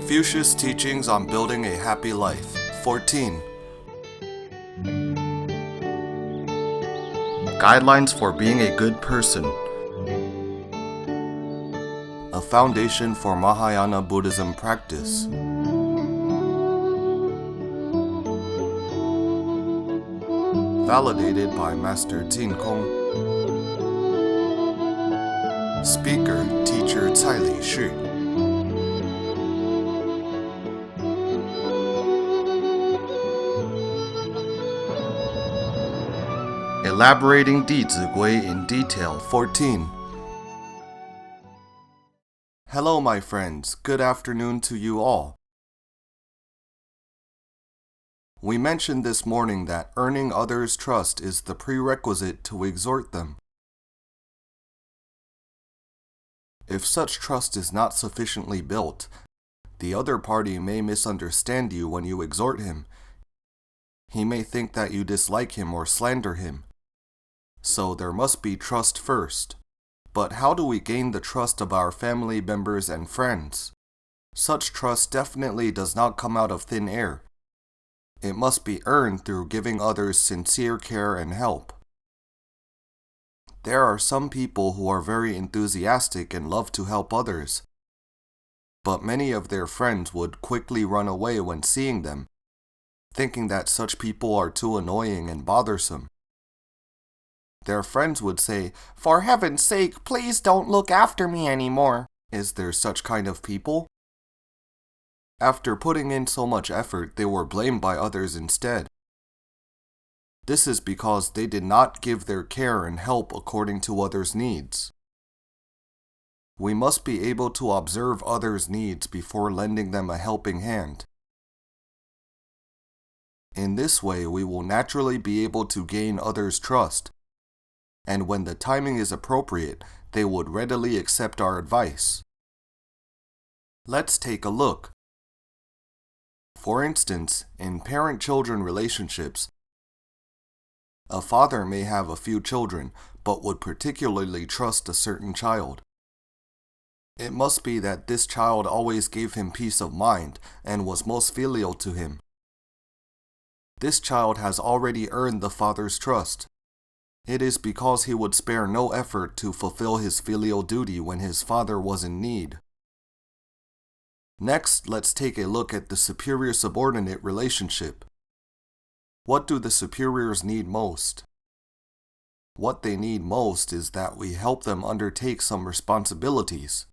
Confucius Teachings on Building a Happy Life. 14. Guidelines for being a good person. A foundation for Mahayana Buddhism practice. Validated by Master Jin Kong. Speaker, Teacher Tsai Lixu. Elaborating Dizigui in detail. 14. Hello, my friends. Good afternoon to you all. We mentioned this morning that earning others' trust is the prerequisite to exhort them. If such trust is not sufficiently built, the other party may misunderstand you when you exhort him. He may think that you dislike him or slander him. So there must be trust first. But how do we gain the trust of our family members and friends? Such trust definitely does not come out of thin air. It must be earned through giving others sincere care and help. There are some people who are very enthusiastic and love to help others, but many of their friends would quickly run away when seeing them, thinking that such people are too annoying and bothersome. Their friends would say, "For heaven's sake, please don't look after me anymore." Is there such kind of people? After putting in so much effort, they were blamed by others instead. This is because they did not give their care and help according to others' needs. We must be able to observe others' needs before lending them a helping hand. In this way, we will naturally be able to gain others' trust, and when the timing is appropriate, they would readily accept our advice. Let's take a look. For instance, in parent-children relationships, a father may have a few children, but would particularly trust a certain child. It must be that this child always gave him peace of mind and was most filial to him. This child has already earned the father's trust. It is because he would spare no effort to fulfill his filial duty when his father was in need. Next, let's take a look at the superior-subordinate relationship. What do the superiors need most? What they need most is that we help them undertake some responsibilities.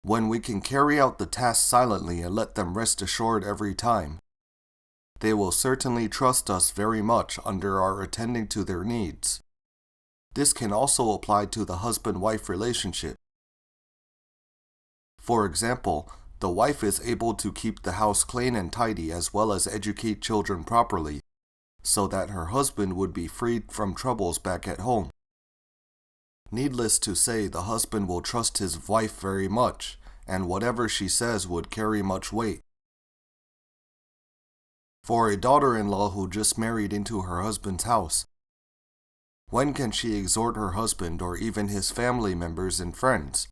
When we can carry out the task silently and let them rest assured every time, they will certainly trust us very much under our attending to their needs. This can also apply to the husband-wife relationship. For example, the wife is able to keep the house clean and tidy as well as educate children properly, so that her husband would be freed from troubles back at home. Needless to say, the husband will trust his wife very much, and whatever she says would carry much weight. For a daughter-in-law who just married into her husband's house, when can she exhort her husband or even his family members and friends?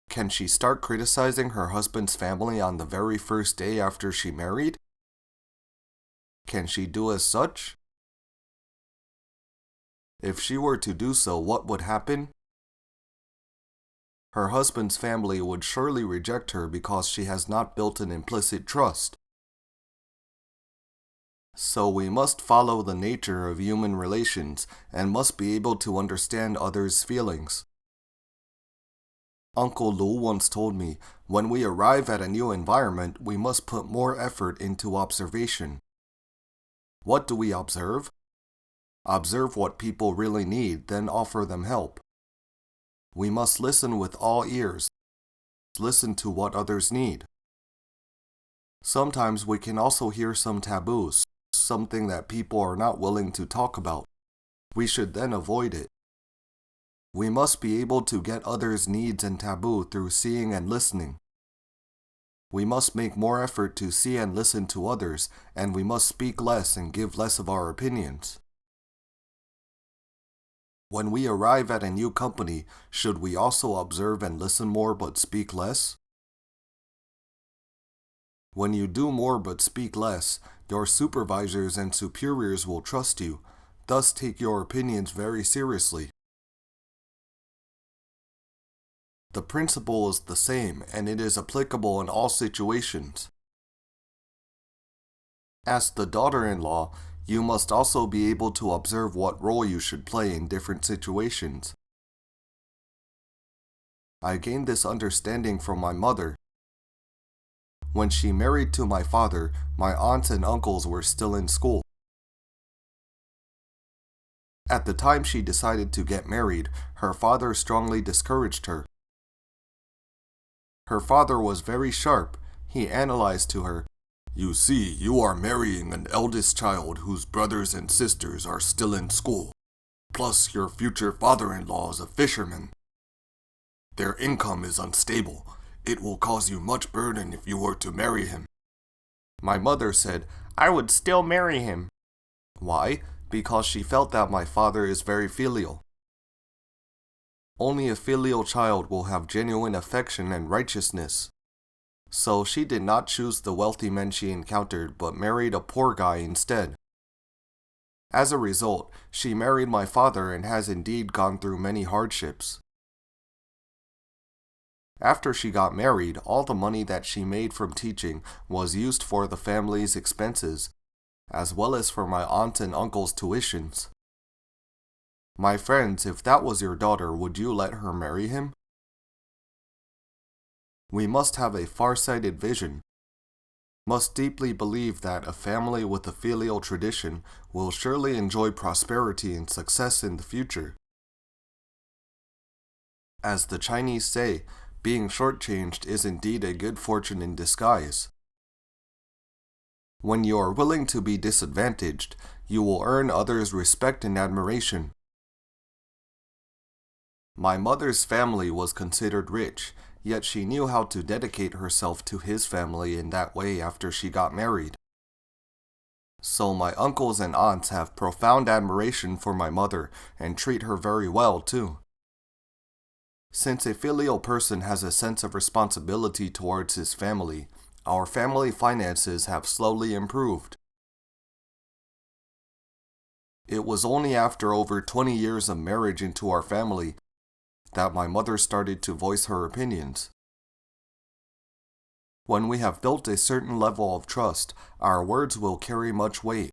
Can she start criticizing her husband's family on the very first day after she married? Can she do as such? If she were to do so, what would happen? Her husband's family would surely reject her because she has not built an implicit trust. So we must follow the nature of human relations and must be able to understand others' feelings. Uncle Lu once told me, when we arrive at a new environment, we must put more effort into observation. What do we observe? Observe what people really need, then offer them help. We must listen with all ears. Listen to what others need. Sometimes we can also hear some taboos, something that people are not willing to talk about. We should then avoid it. We must be able to get others' needs and taboo through seeing and listening. We must make more effort to see and listen to others, and we must speak less and give less of our opinions. When we arrive at a new company, should we also observe and listen more but speak less? When you do more but speak less, your supervisors and superiors will trust you, thus take your opinions very seriously. The principle is the same, and it is applicable in all situations. As the daughter-in-law, you must also be able to observe what role you should play in different situations. I gained this understanding from my mother. When she married to my father, my aunts and uncles were still in school. At the time she decided to get married, her father strongly discouraged her. Her father was very sharp. He analyzed to her, "You see, you are marrying an eldest child whose brothers and sisters are still in school. Plus, your future father-in-law is a fisherman. Their income is unstable. It will cause you much burden if you were to marry him." My mother said, "I would still marry him." Why? Because she felt that my father is very filial. Only a filial child will have genuine affection and righteousness. So she did not choose the wealthy men she encountered, but married a poor guy instead. As a result, she married my father and has indeed gone through many hardships. After she got married, all the money that she made from teaching was used for the family's expenses, as well as for my aunt and uncle's tuitions. My friends, if that was your daughter, would you let her marry him? We must have a far-sighted vision, must deeply believe that a family with a filial tradition will surely enjoy prosperity and success in the future. As the Chinese say, being shortchanged is indeed a good fortune in disguise. When you are willing to be disadvantaged, you will earn others' respect and admiration. My mother's family was considered rich, yet she knew how to dedicate herself to his family in that way after she got married. So my uncles and aunts have profound admiration for my mother and treat her very well too. Since a filial person has a sense of responsibility towards his family, our family finances have slowly improved. It was only after over 20 years of marriage into our family that my mother started to voice her opinions. When we have built a certain level of trust, our words will carry much weight.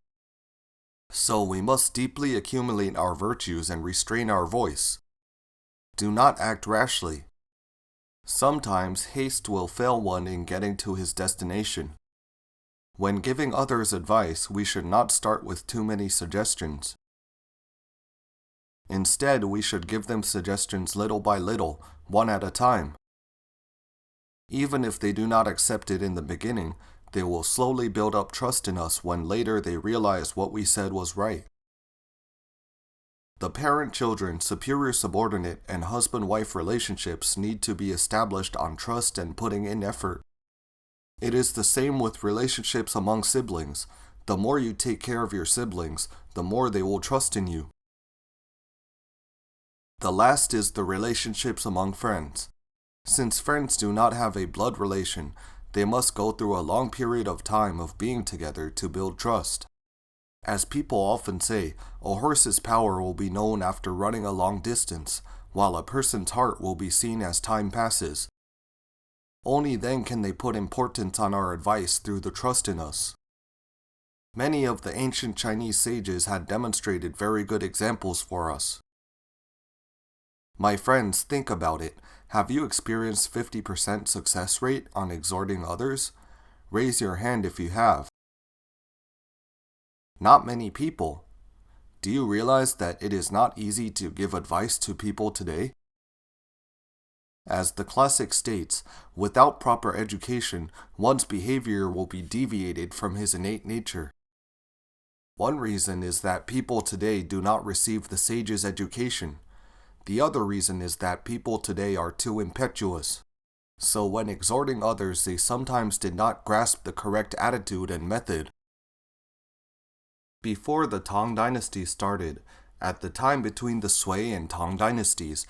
So we must deeply accumulate our virtues and restrain our voice. Do not act rashly. Sometimes haste will fail one in getting to his destination. When giving others advice, we should not start with too many suggestions. Instead, we should give them suggestions little by little, one at a time. Even if they do not accept it in the beginning, they will slowly build up trust in us when later they realize what we said was right. The parent-children, superior-subordinate, and husband-wife relationships need to be established on trust and putting in effort. It is the same with relationships among siblings. The more you take care of your siblings, the more they will trust in you. The last is the relationships among friends. Since friends do not have a blood relation, they must go through a long period of time of being together to build trust. As people often say, a horse's power will be known after running a long distance, while a person's heart will be seen as time passes. Only then can they put importance on our advice through the trust in us. Many of the ancient Chinese sages had demonstrated very good examples for us. My friends, think about it. Have you experienced 50% success rate on exhorting others? Raise your hand if you have. Not many people. Do you realize that it is not easy to give advice to people today? As the classic states, without proper education, one's behavior will be deviated from his innate nature. One reason is that people today do not receive the sage's education. The other reason is that people today are too impetuous. So when exhorting others, they sometimes did not grasp the correct attitude and method. Before the Tang dynasty started, At the time between the Sui and Tang dynasties,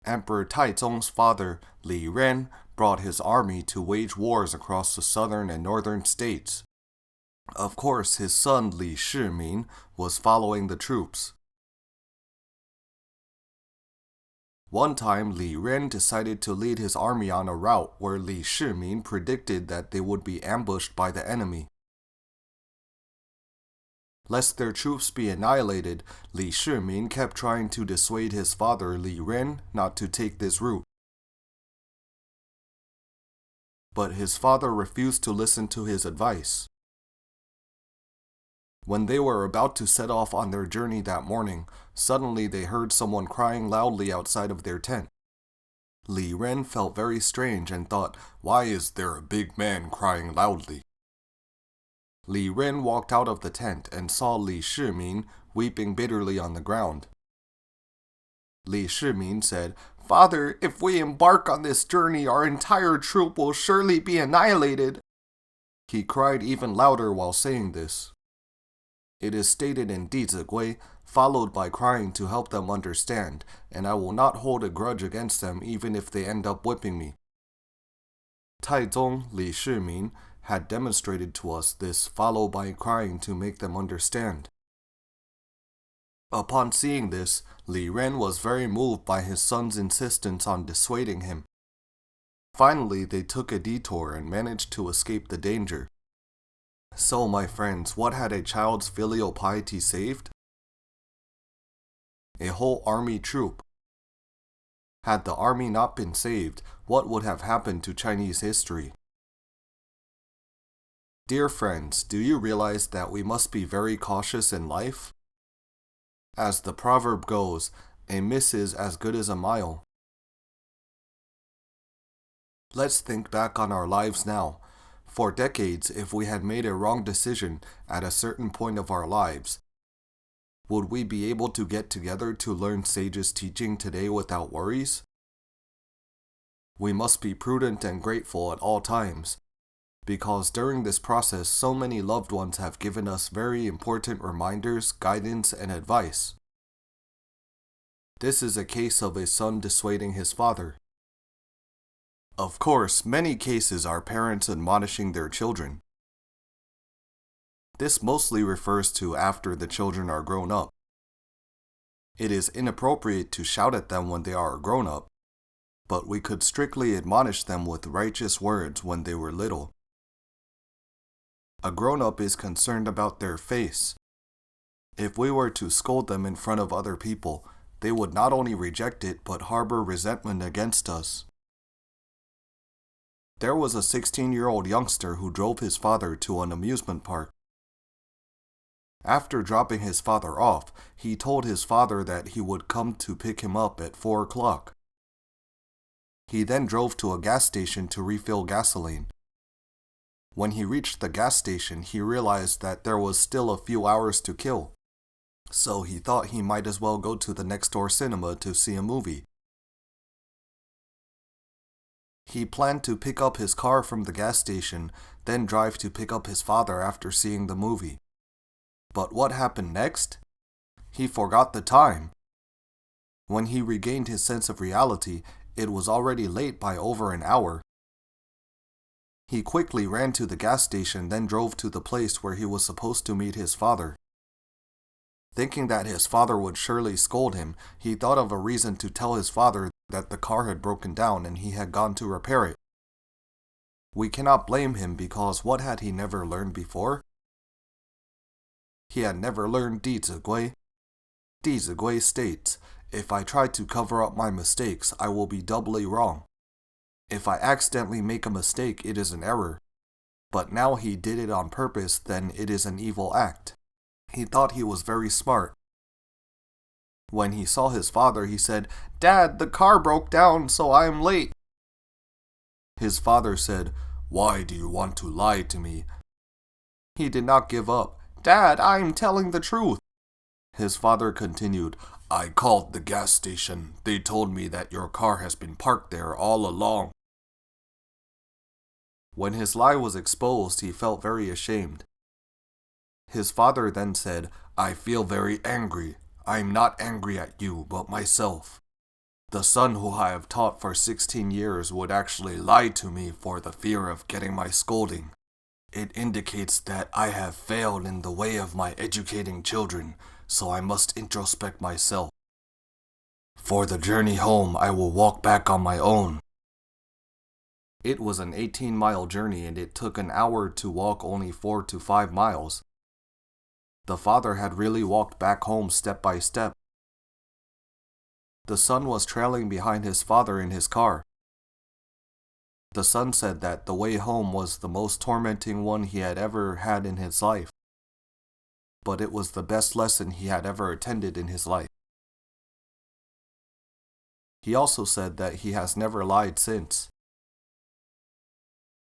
Emperor Taizong's father, Li Ren, brought his army to wage wars across the southern and northern states. Of course, his son Li Shimin was following the troops. One time, Li Ren decided to lead his army on a route where Li Shimin predicted that they would be ambushed by the enemy. Lest their troops be annihilated, Li Shimin kept trying to dissuade his father Li Ren not to take this route. But his father refused to listen to his advice. When they were about to set off on their journey that morning, suddenly they heard someone crying loudly outside of their tent. Li Ren felt very strange and thought, "Why is there a big man crying loudly?" Li Ren walked out of the tent and saw Li Shimin weeping bitterly on the ground. Li Shimin said, "Father, if we embark on this journey, our entire troop will surely be annihilated." He cried even louder while saying this. It is stated in Dizigui, followed by crying to help them understand, and I will not hold a grudge against them even if they end up whipping me. Taizong, Li Shimin, had demonstrated to us this, followed by crying to make them understand. Upon seeing this, Li Ren was very moved by his son's insistence on dissuading him. Finally, they took a detour and managed to escape the danger. So, my friends, what had a child's filial piety saved? A whole army troop. Had the army not been saved, what would have happened to Chinese history? Dear friends, do you realize that we must be very cautious in life? As the proverb goes, a miss is as good as a mile. Let's think back on our lives now. For decades, if we had made a wrong decision at a certain point of our lives, would we be able to get together to learn sages' teaching today without worries? We must be prudent and grateful at all times, because during this process so many loved ones have given us very important reminders, guidance, and advice. This is a case of a son dissuading his father. Of course, many cases are parents admonishing their children. This mostly refers to after the children are grown up. It is inappropriate to shout at them when they are grown up, but we could strictly admonish them with righteous words when they were little. A grown-up is concerned about their face. If we were to scold them in front of other people, they would not only reject it but harbor resentment against us. There was a 16-year-old youngster who drove his father to an amusement park. After dropping his father off, he told his father that he would come to pick him up at 4 o'clock. He then drove to a gas station to refill gasoline. When he reached the gas station, he realized that there was still a few hours to kill. So he thought he might as well go to the next door cinema to see a movie. He planned to pick up his car from the gas station, then drive to pick up his father after seeing the movie. But what happened next? He forgot the time. When he regained his sense of reality, it was already late by over an hour. He quickly ran to the gas station, then drove to the place where he was supposed to meet his father. Thinking that his father would surely scold him, he thought of a reason to tell his father that the car had broken down and he had gone to repair it. We cannot blame him because what had he never learned before? He had never learned Dizigui. Dizigui states, "If I try to cover up my mistakes, I will be doubly wrong. If I accidentally make a mistake, it is an error. But now he did it on purpose, then it is an evil act." He thought he was very smart. When he saw his father, he said, "Dad, the car broke down, so I am late." His father said, "Why do you want to lie to me?" He did not give up. "Dad, I am telling the truth." His father continued, "I called the gas station. They told me that your car has been parked there all along." When his lie was exposed, he felt very ashamed. His father then said, "I feel very angry. I am not angry at you, but myself. The son who I have taught for 16 years would actually lie to me for the fear of getting my scolding. It indicates that I have failed in the way of my educating children, so I must introspect myself. For the journey home, I will walk back on my own. It was an 18-mile journey and it took an hour to walk only 4 to 5 miles. The father had really walked back home step by step. The son was trailing behind his father in his car. The son said that the way home was the most tormenting one he had ever had in his life, but it was the best lesson he had ever attended in his life. He also said that he has never lied since.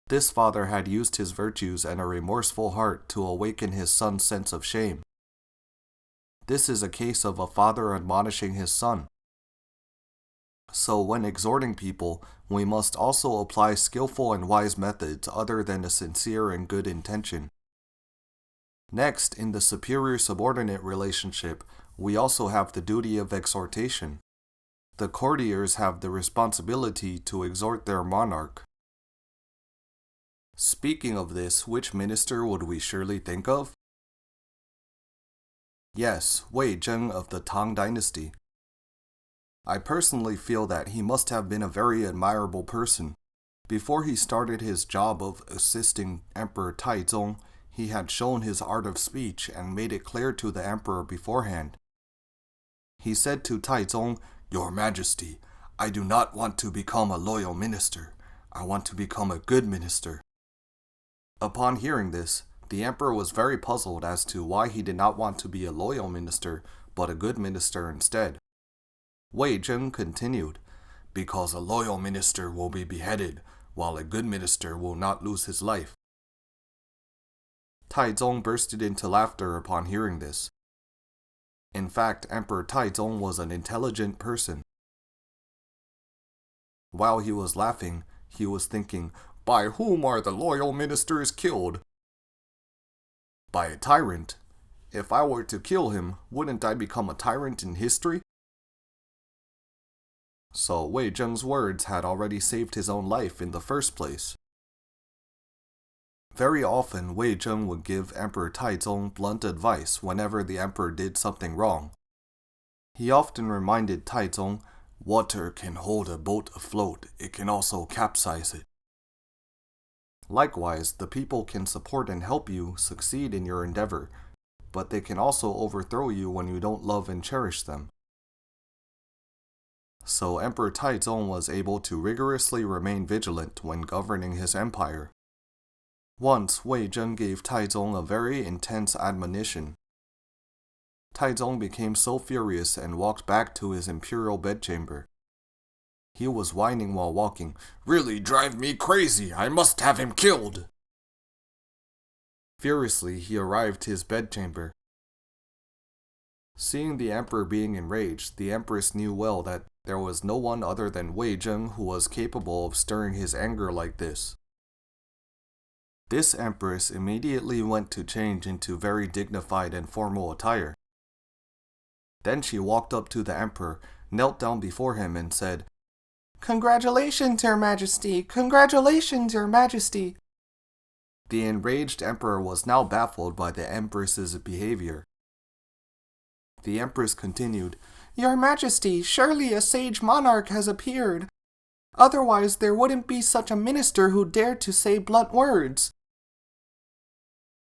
This father had used his virtues and a remorseful heart to awaken his son's sense of shame. This is a case of a father admonishing his son. So when exhorting people, we must also apply skillful and wise methods other than a sincere and good intention. Next, in the superior-subordinate relationship, we also have the duty of exhortation. The courtiers have the responsibility to exhort their monarch. Speaking of this, which minister would we surely think of? Yes, Wei Zheng of the Tang dynasty. I personally feel that he must have been a very admirable person. Before he started his job of assisting Emperor Taizong, he had shown his art of speech and made it clear to the emperor beforehand. He said to Taizong, "Your Majesty, I do not want to become a loyal minister. I want to become a good minister." Upon hearing this, the emperor was very puzzled as to why he did not want to be a loyal minister, but a good minister instead. Wei Zheng continued, "Because a loyal minister will be beheaded, while a good minister will not lose his life." Taizong bursted into laughter upon hearing this. In fact, Emperor Taizong was an intelligent person. While he was laughing, he was thinking, "By whom are the loyal ministers killed?" By a tyrant. If I were to kill him, wouldn't I become a tyrant in history? So Wei Zheng's words had already saved his own life in the first place. Very often, Wei Zheng would give Emperor Taizong blunt advice whenever the emperor did something wrong. He often reminded Taizong, "Water can hold a boat afloat, it can also capsize it." Likewise, the people can support and help you succeed in your endeavor, but they can also overthrow you when you don't love and cherish them. So Emperor Taizong was able to rigorously remain vigilant when governing his empire. Once, Wei Zheng gave Taizong a very intense admonition. Taizong became so furious and walked back to his imperial bedchamber. He was whining while walking, "Really drive me crazy, I must have him killed!" Furiously, he arrived to his bedchamber. Seeing the emperor being enraged, the empress knew well that there was no one other than Wei Zheng who was capable of stirring his anger like this. This empress immediately went to change into very dignified and formal attire. Then she walked up to the emperor, knelt down before him and said, "Congratulations, Your Majesty! Congratulations, Your Majesty!" The enraged emperor was now baffled by the empress's behavior. The empress continued, "Your Majesty, surely a sage monarch has appeared. Otherwise there wouldn't be such a minister who dared to say blunt words."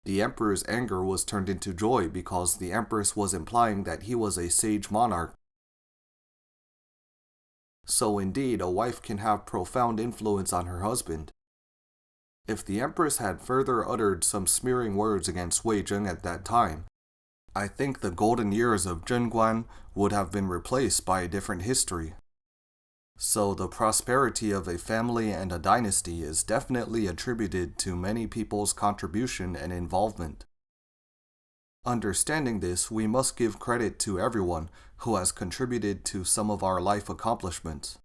The emperor's anger was turned into joy because the empress was implying that he was a sage monarch. So indeed, a wife can have profound influence on her husband. If the empress had further uttered some smearing words against Wei Zheng at that time, I think the golden years of Zhenguan would have been replaced by a different history. So the prosperity of a family and a dynasty is definitely attributed to many people's contribution and involvement. Understanding this, we must give credit to everyone who has contributed to some of our life accomplishments.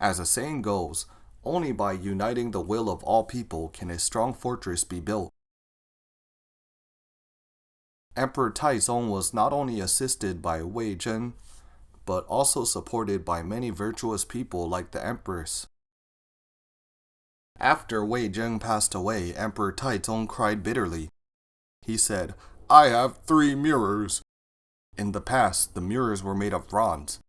As a saying goes, only by uniting the will of all people can a strong fortress be built. Emperor Taizong was not only assisted by Wei Zhen, but also supported by many virtuous people like the empress. After Wei Zhen passed away, Emperor Taizong cried bitterly. He said, "I have 3 mirrors." In the past, the mirrors were made of bronze.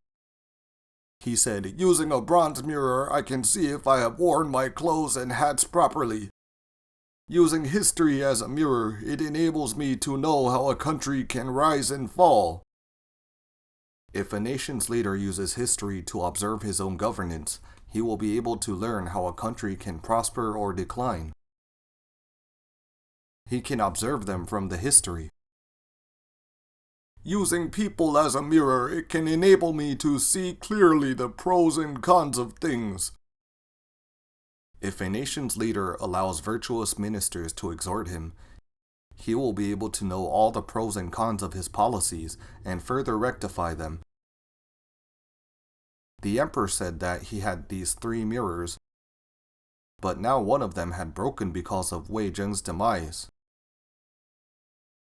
He said, "Using a bronze mirror, I can see if I have worn my clothes and hats properly. Using history as a mirror, it enables me to know how a country can rise and fall." If a nation's leader uses history to observe his own governance, he will be able to learn how a country can prosper or decline. He can observe them from the history. Using people as a mirror, it can enable me to see clearly the pros and cons of things. If a nation's leader allows virtuous ministers to exhort him, he will be able to know all the pros and cons of his policies and further rectify them. The emperor said that he had these 3 mirrors, but now one of them had broken because of Wei Zhen's demise.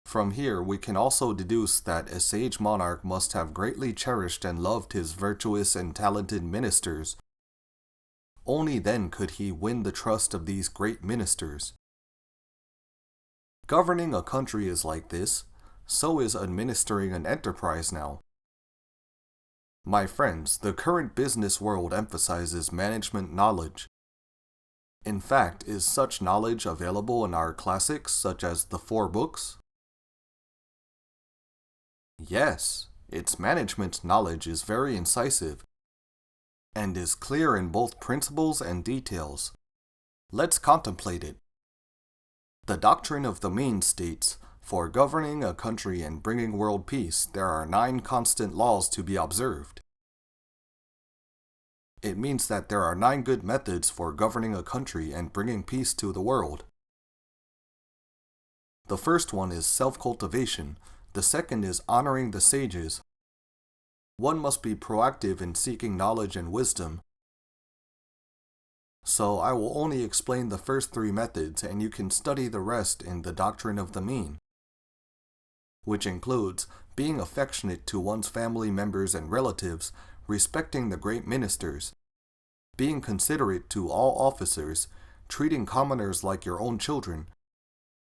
From here, we can also deduce that a sage monarch must have greatly cherished and loved his virtuous and talented ministers. Only then could he win the trust of these great ministers. Governing a country is like this, so is administering an enterprise now. My friends, the current business world emphasizes management knowledge. In fact, is such knowledge available in our classics such as the 4 books? Yes, its management knowledge is very incisive and is clear in both principles and details. Let's contemplate it. The doctrine of the mean states, for governing a country and bringing world peace, there are 9 constant laws to be observed. It means that there are 9 good methods for governing a country and bringing peace to the world. The first one is self-cultivation. The second is honoring the sages. One must be proactive in seeking knowledge and wisdom. So I will only explain the first 3 methods, and you can study the rest in the doctrine of the mean, which includes being affectionate to one's family members and relatives, respecting the great ministers, being considerate to all officers, treating commoners like your own children,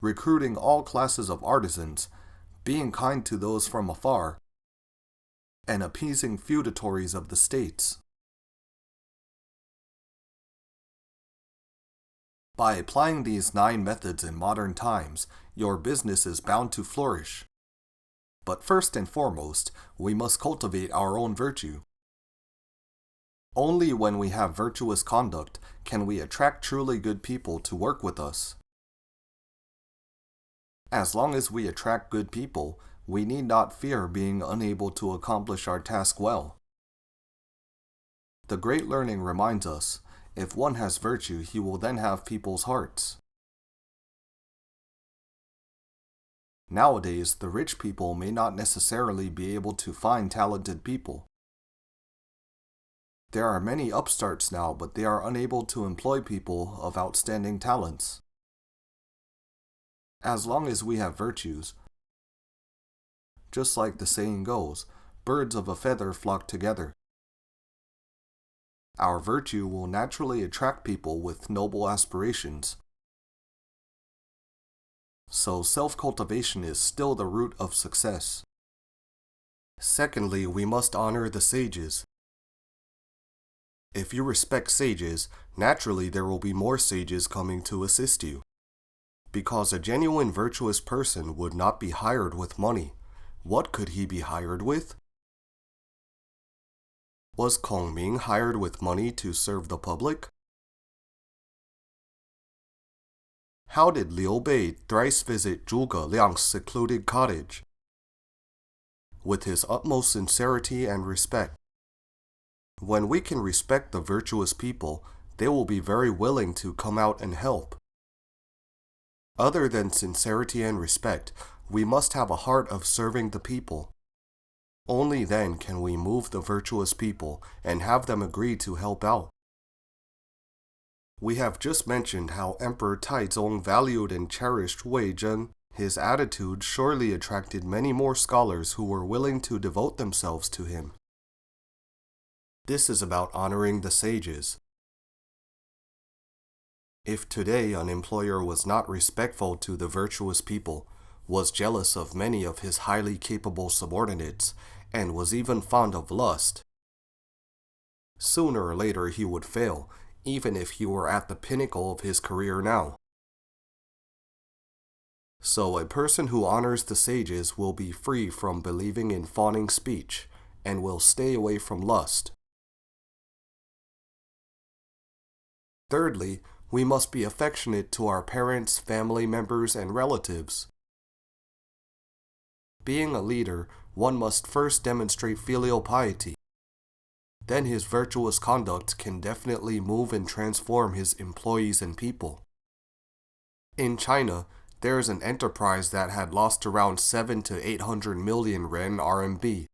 recruiting all classes of artisans, being kind to those from afar, and appeasing feudatories of the states. By applying these 9 methods in modern times, your business is bound to flourish. But first and foremost, we must cultivate our own virtue. Only when we have virtuous conduct can we attract truly good people to work with us. As long as we attract good people, we need not fear being unable to accomplish our task well. The great learning reminds us, if one has virtue, he will then have people's hearts. Nowadays, the rich people may not necessarily be able to find talented people. There are many upstarts now, but they are unable to employ people of outstanding talents. As long as we have virtues, just like the saying goes, birds of a feather flock together. Our virtue will naturally attract people with noble aspirations. So self-cultivation is still the root of success. Secondly, we must honor the sages. If you respect sages, naturally there will be more sages coming to assist you. Because a genuine virtuous person would not be hired with money. What could he be hired with? Was Kong Ming hired with money to serve the public? How did Liu Bei thrice visit Zhuge Liang's secluded cottage? With his utmost sincerity and respect. When we can respect the virtuous people, they will be very willing to come out and help. Other than sincerity and respect, we must have a heart of serving the people. Only then can we move the virtuous people and have them agree to help out. We have just mentioned how Emperor Taizong valued and cherished Wei Zhen His attitude surely attracted many more scholars who were willing to devote themselves to him. This is about honoring the sages. If today an employer was not respectful to the virtuous people, was jealous of many of his highly capable subordinates, and was even fond of lust, sooner or later he would fail, even if he were at the pinnacle of his career now. So a person who honors the sages will be free from believing in fawning speech, and will stay away from lust. Thirdly, we must be affectionate to our parents, family members, and relatives. Being a leader, one must first demonstrate filial piety. Then his virtuous conduct can definitely move and transform his employees and people. In China, there is an enterprise that had lost around 7 to 800 million ren RMB.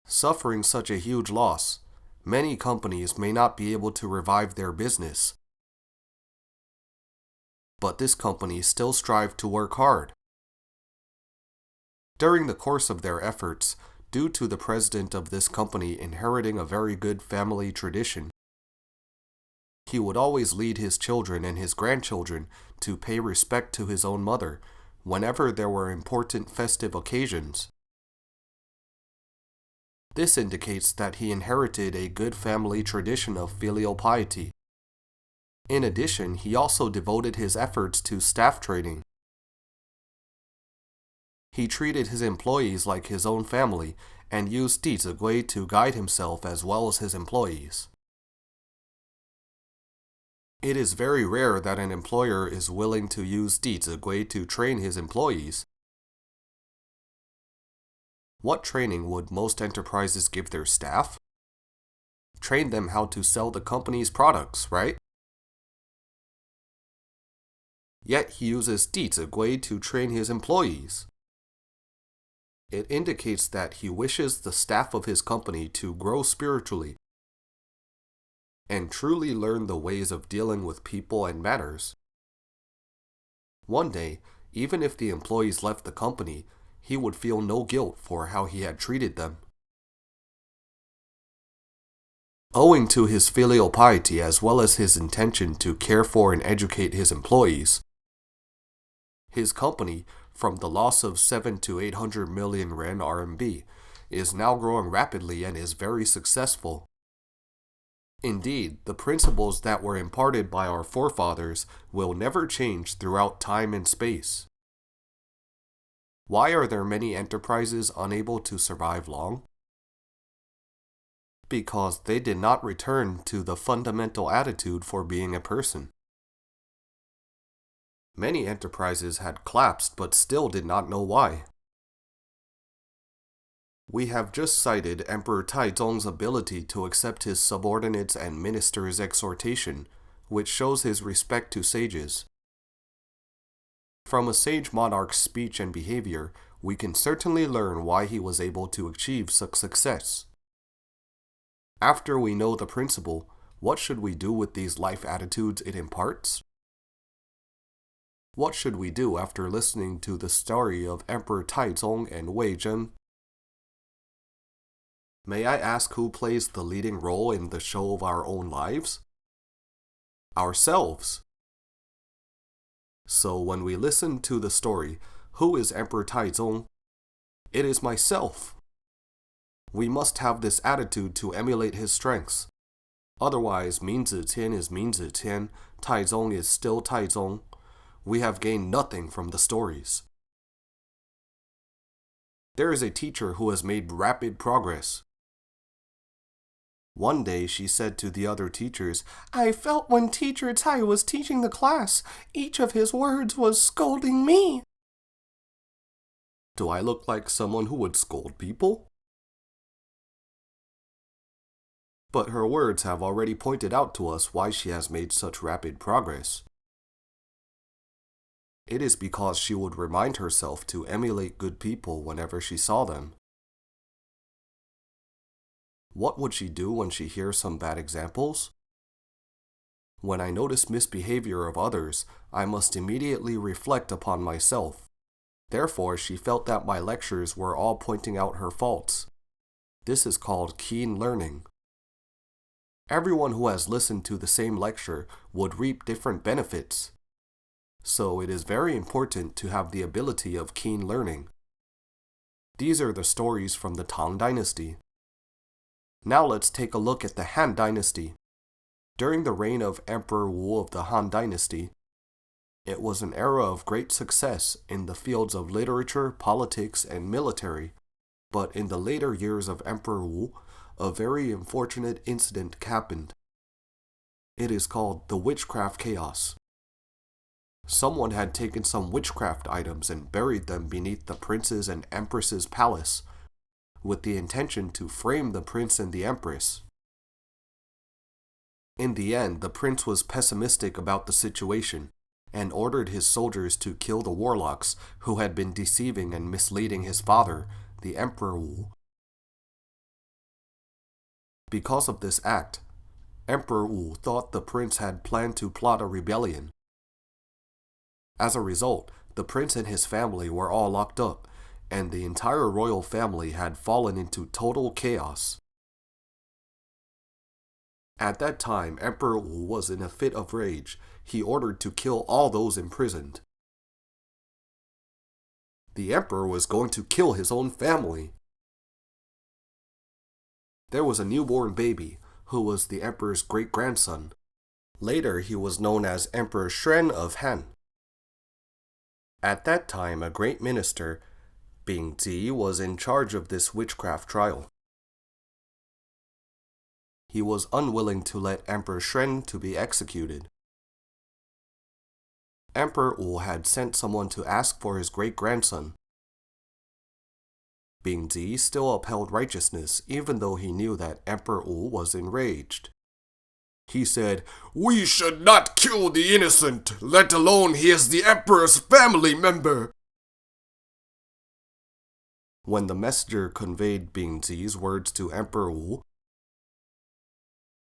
Suffering such a huge loss, many companies may not be able to revive their business. But this company still strived to work hard. During the course of their efforts, due to the president of this company inheriting a very good family tradition, he would always lead his children and his grandchildren to pay respect to his own mother whenever there were important festive occasions. This indicates that he inherited a good family tradition of filial piety. In addition, he also devoted his efforts to staff training. He treated his employees like his own family and used Dizigui to guide himself as well as his employees. It is very rare that an employer is willing to use Dizigui to train his employees. What training would most enterprises give their staff? Train them how to sell the company's products, right? Yet he uses Dizigui to train his employees. It indicates that he wishes the staff of his company to grow spiritually and truly learn the ways of dealing with people and matters. One day, even if the employees left the company, he would feel no guilt for how he had treated them. Owing to his filial piety as well as his intention to care for and educate his employees, his company, from the loss of 7 to 800 million ren RMB, is now growing rapidly and is very successful. Indeed, the principles that were imparted by our forefathers will never change throughout time and space. Why are there many enterprises unable to survive long? Because they did not return to the fundamental attitude for being a person. Many enterprises had collapsed but still did not know why. We have just cited Emperor Taizong's ability to accept his subordinates and ministers' exhortation, which shows his respect to sages. From a sage monarch's speech and behavior, we can certainly learn why he was able to achieve such success. After we know the principle, what should we do with these life attitudes it imparts? What should we do after listening to the story of Emperor Taizong and Wei Zhen? May I ask who plays the leading role in the show of our own lives? Ourselves. So when we listen to the story, who is Emperor Taizong? It is myself. We must have this attitude to emulate his strengths. Otherwise, Minzi Tian is Minzi Tian, Taizong is still Taizong. We have gained nothing from the stories. There is a teacher who has made rapid progress. One day she said to the other teachers, "I felt when Teacher Tsai was teaching the class, each of his words was scolding me." Do I look like someone who would scold people? But her words have already pointed out to us why she has made such rapid progress. It is because she would remind herself to emulate good people whenever she saw them. What would she do when she hears some bad examples? When I notice misbehavior of others, I must immediately reflect upon myself. Therefore, she felt that my lectures were all pointing out her faults. This is called keen learning. Everyone who has listened to the same lecture would reap different benefits. So it is very important to have the ability of keen learning. These are the stories from the Tang Dynasty. Now let's take a look at the Han Dynasty. During the reign of Emperor Wu of the Han Dynasty, it was an era of great success in the fields of literature, politics, and military. But in the later years of Emperor Wu, a very unfortunate incident happened. It is called the witchcraft chaos. Someone had taken some witchcraft items and buried them beneath the prince's and empress's palace, with the intention to frame the prince and the empress. In the end, the prince was pessimistic about the situation and ordered his soldiers to kill the warlocks who had been deceiving and misleading his father, the Emperor Wu. Because of this act, Emperor Wu thought the prince had planned to plot a rebellion. As a result, the prince and his family were all locked up, and the entire royal family had fallen into total chaos. At that time, Emperor Wu was in a fit of rage. He ordered to kill all those imprisoned. The emperor was going to kill his own family. There was a newborn baby, who was the emperor's great-grandson. Later, he was known as Emperor Shen of Han. At that time, a great minister, Dizigui, was in charge of this witchcraft trial. He was unwilling to let Emperor Shen to be executed. Emperor Wu had sent someone to ask for his great-grandson. Dizigui still upheld righteousness even though he knew that Emperor Wu was enraged. He said, "We should not kill the innocent, let alone he is the emperor's family member." When the messenger conveyed Dizigui's words to Emperor Wu,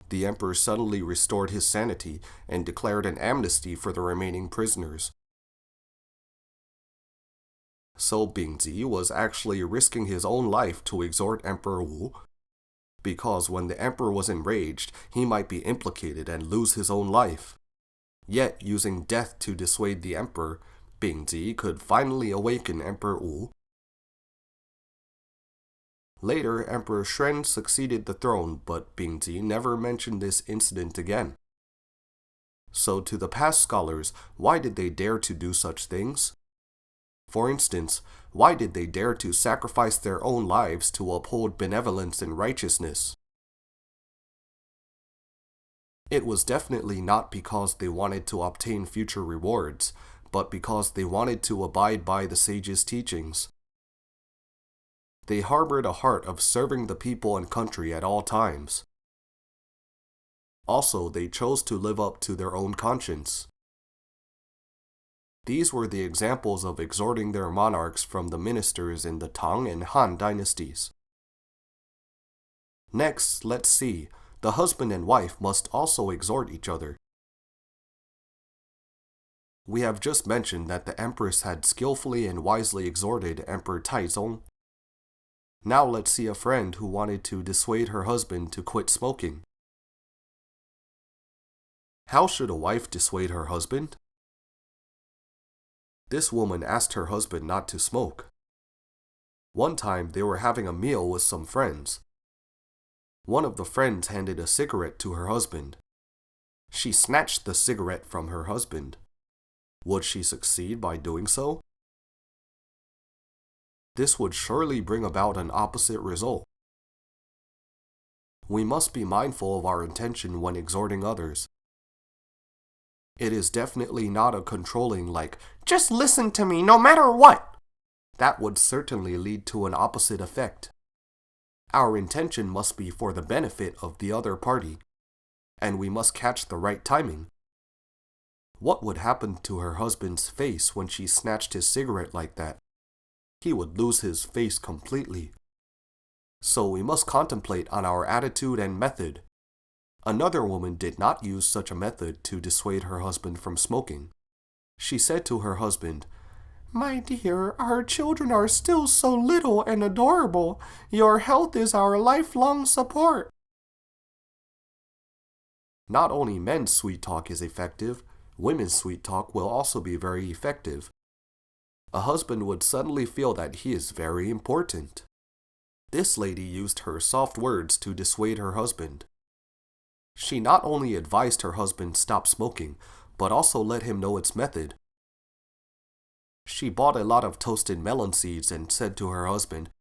the emperor suddenly restored his sanity and declared an amnesty for the remaining prisoners. So Dizigui was actually risking his own life to exhort Emperor Wu, because when the emperor was enraged, he might be implicated and lose his own life. Yet, using death to dissuade the emperor, Dizigui could finally awaken Emperor Wu. Later, Emperor Shen succeeded the throne, but Dizigui never mentioned this incident again. So to the past scholars, why did they dare to do such things? For instance, why did they dare to sacrifice their own lives to uphold benevolence and righteousness? It was definitely not because they wanted to obtain future rewards, but because they wanted to abide by the sages' teachings. They harbored a heart of serving the people and country at all times. Also, they chose to live up to their own conscience. These were the examples of exhorting their monarchs from the ministers in the Tang and Han dynasties. Next, let's see, the husband and wife must also exhort each other. We have just mentioned that the empress had skillfully and wisely exhorted Emperor Taizong. Now let's see a friend who wanted to dissuade her husband to quit smoking. How should a wife dissuade her husband? This woman asked her husband not to smoke. One time they were having a meal with some friends. One of the friends handed a cigarette to her husband. She snatched the cigarette from her husband. Would she succeed by doing so? This would surely bring about an opposite result. We must be mindful of our intention when exhorting others. It is definitely not a controlling like, "Just listen to me no matter what." That would certainly lead to an opposite effect. Our intention must be for the benefit of the other party, and we must catch the right timing. What would happen to her husband's face when she snatched his cigarette like that? He would lose his face completely. So we must contemplate on our attitude and method. Another woman did not use such a method to dissuade her husband from smoking. She said to her husband, "My dear, our children are still so little and adorable. Your health is our lifelong support." Not only men's sweet talk is effective, women's sweet talk will also be very effective. A husband would suddenly feel that he is very important. This lady used her soft words to dissuade her husband. She not only advised her husband stop smoking, but also let him know its method. She bought a lot of toasted melon seeds and said to her husband,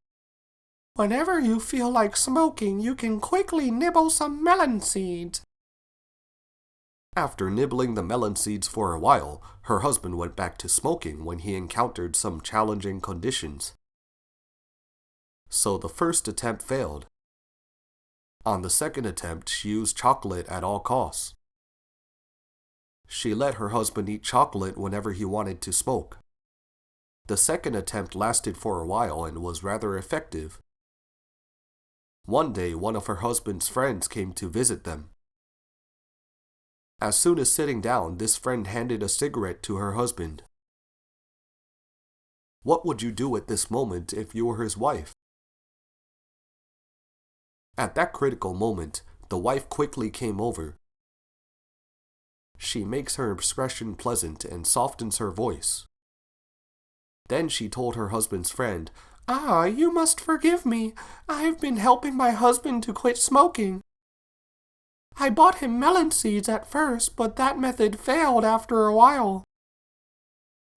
"Whenever you feel like smoking, you can quickly nibble some melon seeds." After nibbling the melon seeds for a while, her husband went back to smoking when he encountered some challenging conditions. So the first attempt failed. On the second attempt, she used chocolate at all costs. She let her husband eat chocolate whenever he wanted to smoke. The second attempt lasted for a while and was rather effective. One day, one of her husband's friends came to visit them. As soon as sitting down, this friend handed a cigarette to her husband. What would you do at this moment if you were his wife? At that critical moment, the wife quickly came over. She makes her expression pleasant and softens her voice. Then she told her husband's friend, "Ah, you must forgive me. I've been helping my husband to quit smoking. I bought him melon seeds at first, but that method failed after a while.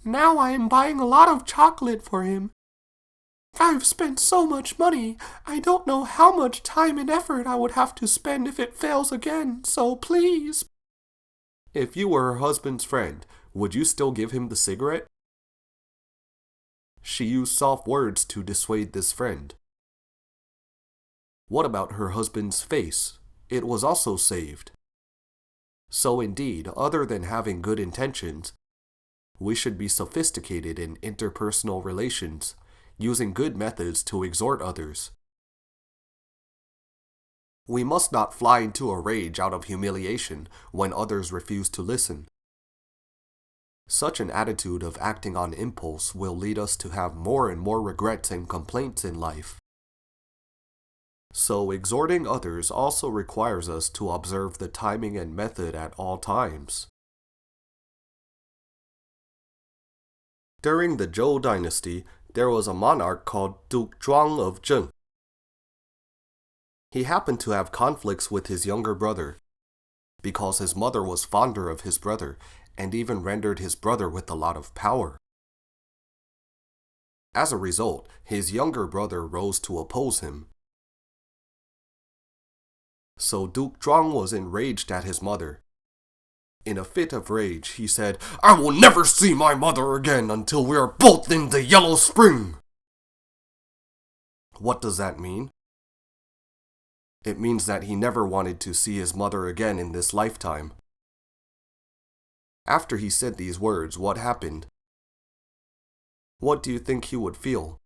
Now I am buying a lot of chocolate for him. I've spent so much money, I don't know how much time and effort I would have to spend if it fails again, so please." If you were her husband's friend, would you still give him the cigarette? She used soft words to dissuade this friend. What about her husband's face? It was also saved. So indeed, other than having good intentions, we should be sophisticated in interpersonal relations, using good methods to exhort others. We must not fly into a rage out of humiliation when others refuse to listen. Such an attitude of acting on impulse will lead us to have more and more regrets and complaints in life. So exhorting others also requires us to observe the timing and method at all times. During the Zhou dynasty, there was a monarch called Duke Zhuang of Zheng. He happened to have conflicts with his younger brother, because his mother was fonder of his brother and even rendered his brother with a lot of power. As a result, his younger brother rose to oppose him. So Duke Zhuang was enraged at his mother. In a fit of rage, he said, "I will never see my mother again until we are both in the Yellow Spring." What does that mean? It means that he never wanted to see his mother again in this lifetime. After he said these words, what happened? What do you think he would feel?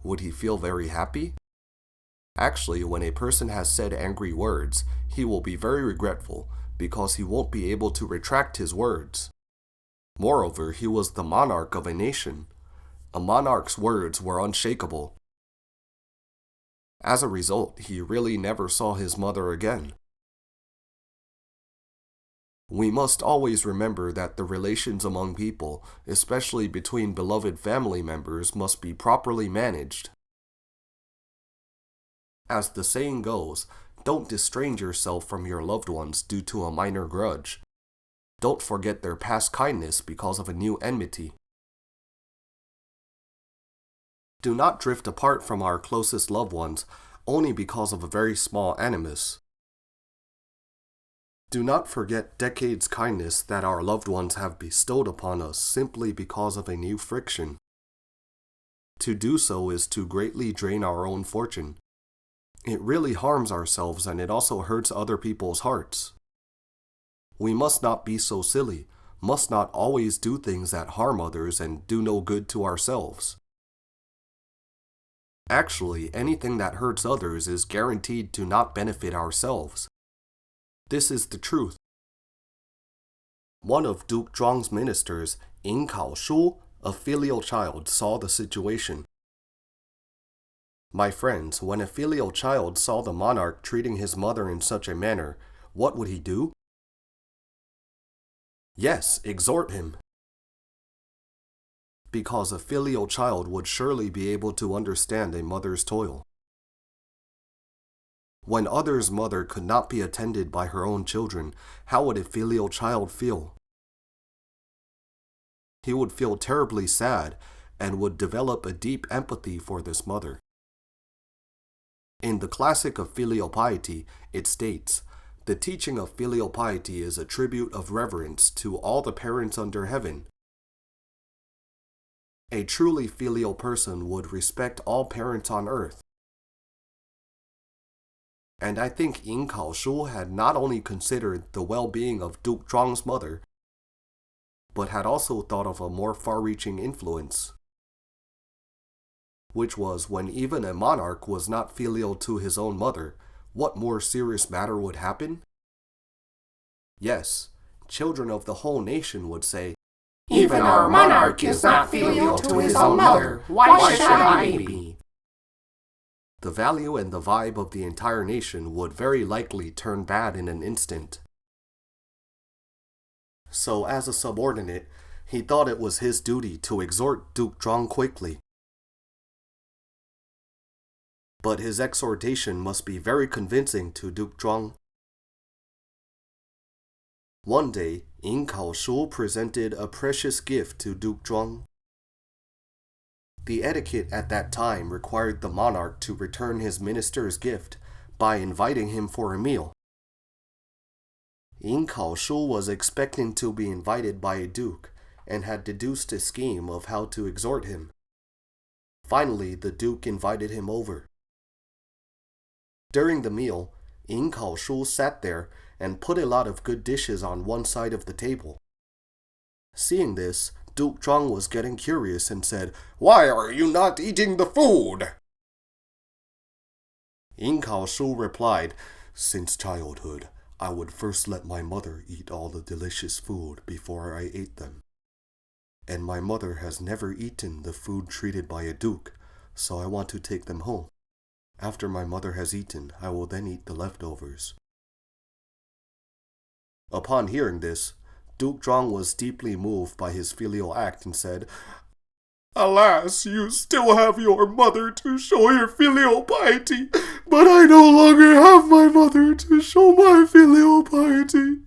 Would he feel very happy? Actually, when a person has said angry words, he will be very regretful because he won't be able to retract his words. Moreover, he was the monarch of a nation. A monarch's words were unshakable. As a result, he really never saw his mother again. We must always remember that the relations among people, especially between beloved family members, must be properly managed. As the saying goes, don't estrange yourself from your loved ones due to a minor grudge. Don't forget their past kindness because of a new enmity. Do not drift apart from our closest loved ones only because of a very small animus. Do not forget decades' kindness that our loved ones have bestowed upon us simply because of a new friction. To do so is to greatly drain our own fortune. It really harms ourselves and it also hurts other people's hearts. We must not be so silly, must not always do things that harm others and do no good to ourselves. Actually, anything that hurts others is guaranteed to not benefit ourselves. This is the truth. One of Duke Zhuang's ministers, Ying Kaoshu, a filial child, saw the situation. My friends, when a filial child saw the monarch treating his mother in such a manner, what would he do? Yes, exhort him. Because a filial child would surely be able to understand a mother's toil. When others' mother could not be attended by her own children, how would a filial child feel? He would feel terribly sad and would develop a deep empathy for this mother. In the classic of filial piety, it states, "The teaching of filial piety is a tribute of reverence to all the parents under heaven." A truly filial person would respect all parents on earth. And I think Ying Kaoshu had not only considered the well-being of Duke Zhuang's mother, but had also thought of a more far-reaching influence, which was when even a monarch was not filial to his own mother, what more serious matter would happen? Yes, children of the whole nation would say, "Even our monarch is not filial to his own mother. Why should I be?" The value and the vibe of the entire nation would very likely turn bad in an instant. So as a subordinate, he thought it was his duty to exhort Duke Zhuang quickly. But his exhortation must be very convincing to Duke Zhuang. One day, Ying Kaoshu presented a precious gift to Duke Zhuang. The etiquette at that time required the monarch to return his minister's gift by inviting him for a meal. Ying Kaoshu was expecting to be invited by a duke and had deduced a scheme of how to exhort him. Finally, the duke invited him over. During the meal, Ying Kaoshu sat there and put a lot of good dishes on one side of the table. Seeing this, Duke Zhuang was getting curious and said, "Why are you not eating the food?" Ying Kaoshu replied, "Since childhood, I would first let my mother eat all the delicious food before I ate them. And my mother has never eaten the food treated by a duke, so I want to take them home. After my mother has eaten, I will then eat the leftovers." Upon hearing this, Duke Zhuang was deeply moved by his filial act and said, "Alas, you still have your mother to show your filial piety, but I no longer have my mother to show my filial piety."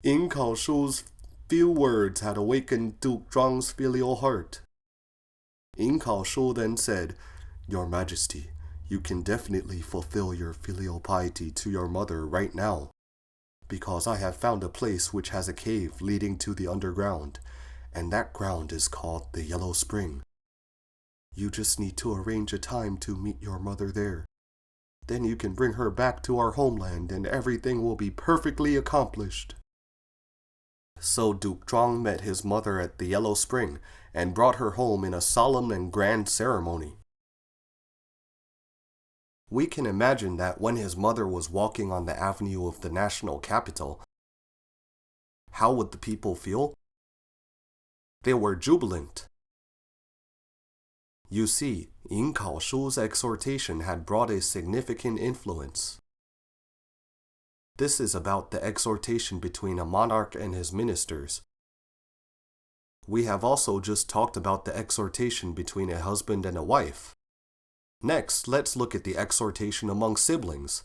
Ying Kaoshu's few words had awakened Duke Zhuang's filial heart. Ying Kaoshu then said, "Your Majesty, you can definitely fulfill your filial piety to your mother right now, because I have found a place which has a cave leading to the underground, and that ground is called the Yellow Spring. You just need to arrange a time to meet your mother there. Then you can bring her back to our homeland and everything will be perfectly accomplished." So Duke Zhuang met his mother at the Yellow Spring and brought her home in a solemn and grand ceremony. We can imagine that when his mother was walking on the avenue of the national capital, how would the people feel? They were jubilant. You see, Ying Kaoshu's exhortation had brought a significant influence. This is about the exhortation between a monarch and his ministers. We have also just talked about the exhortation between a husband and a wife. Next, let's look at the exhortation among siblings.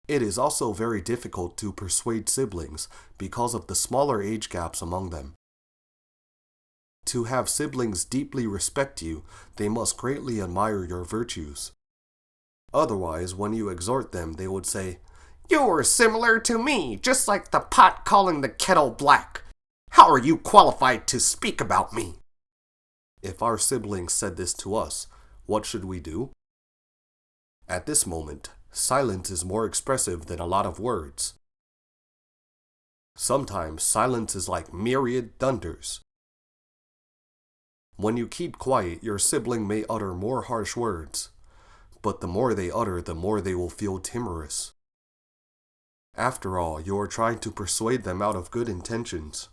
It is also very difficult to persuade siblings because of the smaller age gaps among them. To have siblings deeply respect you, they must greatly admire your virtues. Otherwise, when you exhort them, they would say, "You're similar to me, just like the pot calling the kettle black. How are you qualified to speak about me?" If our siblings said this to us, what should we do? At this moment, silence is more expressive than a lot of words. Sometimes silence is like myriad thunders. When you keep quiet, your sibling may utter more harsh words, but the more they utter, the more they will feel timorous. After all, you are trying to persuade them out of good intentions.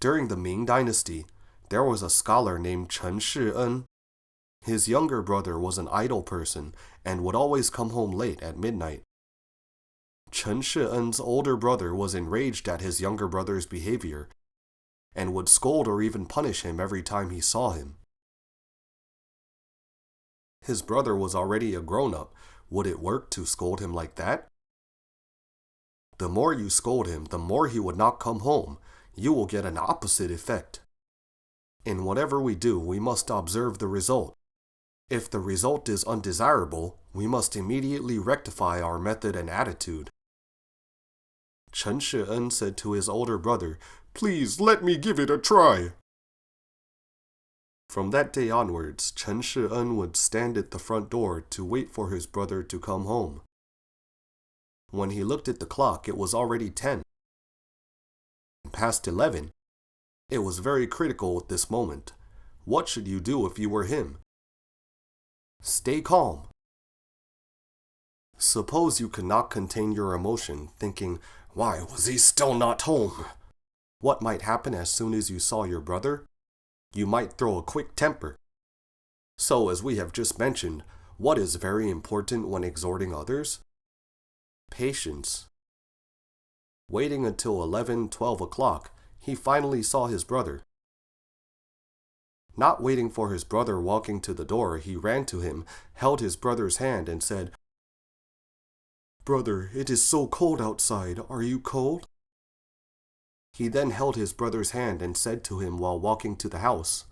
During the Ming Dynasty, there was a scholar named Chen Shi-en. His younger brother was an idle person and would always come home late at midnight. Chen Shi-en's older brother was enraged at his younger brother's behavior and would scold or even punish him every time he saw him. His brother was already a grown-up. Would it work to scold him like that? The more you scold him, the more he would not come home. You will get an opposite effect. In whatever we do, we must observe the result. If the result is undesirable, we must immediately rectify our method and attitude. Chen Shi-en said to his older brother, "Please let me give it a try." From that day onwards, Chen Shi-en would stand at the front door to wait for his brother to come home. When he looked at the clock, it was already 10. Past 11. It was very critical at this moment. What should you do if you were him? Stay calm. Suppose you could not contain your emotion, thinking, "Why was he still not home?" What might happen as soon as you saw your brother? You might throw a quick temper. So, as we have just mentioned, what is very important when exhorting others? Patience. Waiting until 11-12 o'clock, he finally saw his brother. Not waiting for his brother walking to the door, he ran to him, held his brother's hand, and said, "Brother, it is so cold outside. Are you cold?" He then held his brother's hand and said to him while walking to the house,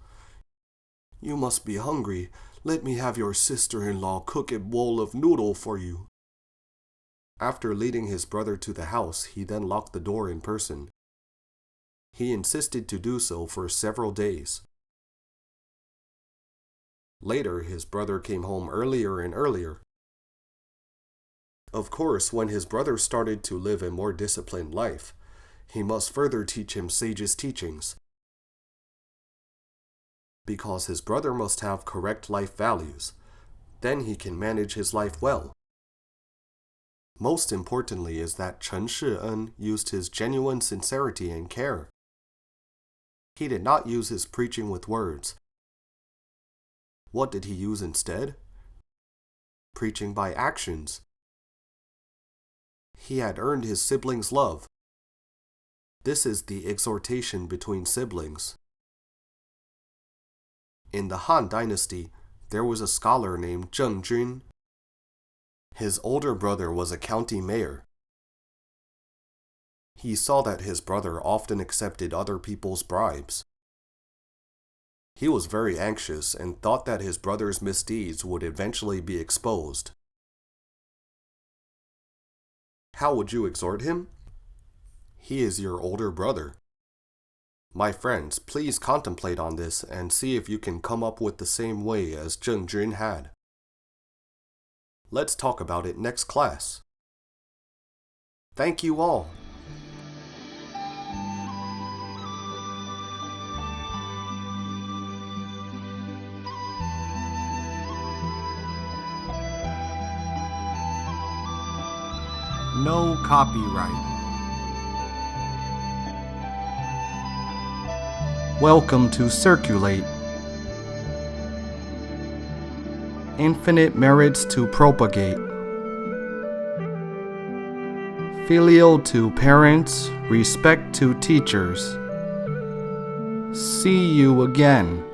"You must be hungry. Let me have your sister-in-law cook a bowl of noodle for you." After leading his brother to the house, he then locked the door in person. He insisted to do so for several days. Later, his brother came home earlier and earlier. Of course, when his brother started to live a more disciplined life, he must further teach him sage's teachings, because his brother must have correct life values. Then he can manage his life well. Most importantly is that Chen Shi-en used his genuine sincerity and care. He did not use his preaching with words. What did he use instead? Preaching by actions. He had earned his siblings' love. This is the exhortation between siblings. In the Han Dynasty, there was a scholar named Zheng Jun. His older brother was a county mayor. He saw that his brother often accepted other people's bribes. He was very anxious and thought that his brother's misdeeds would eventually be exposed. How would you exhort him? He is your older brother. My friends, please contemplate on this and see if you can come up with the same way as Zheng Jun had. Let's talk about it next class. Thank you all. No copyright. Welcome to Circulate. Infinite merits to propagate. Filial to parents, respect to teachers. See you again.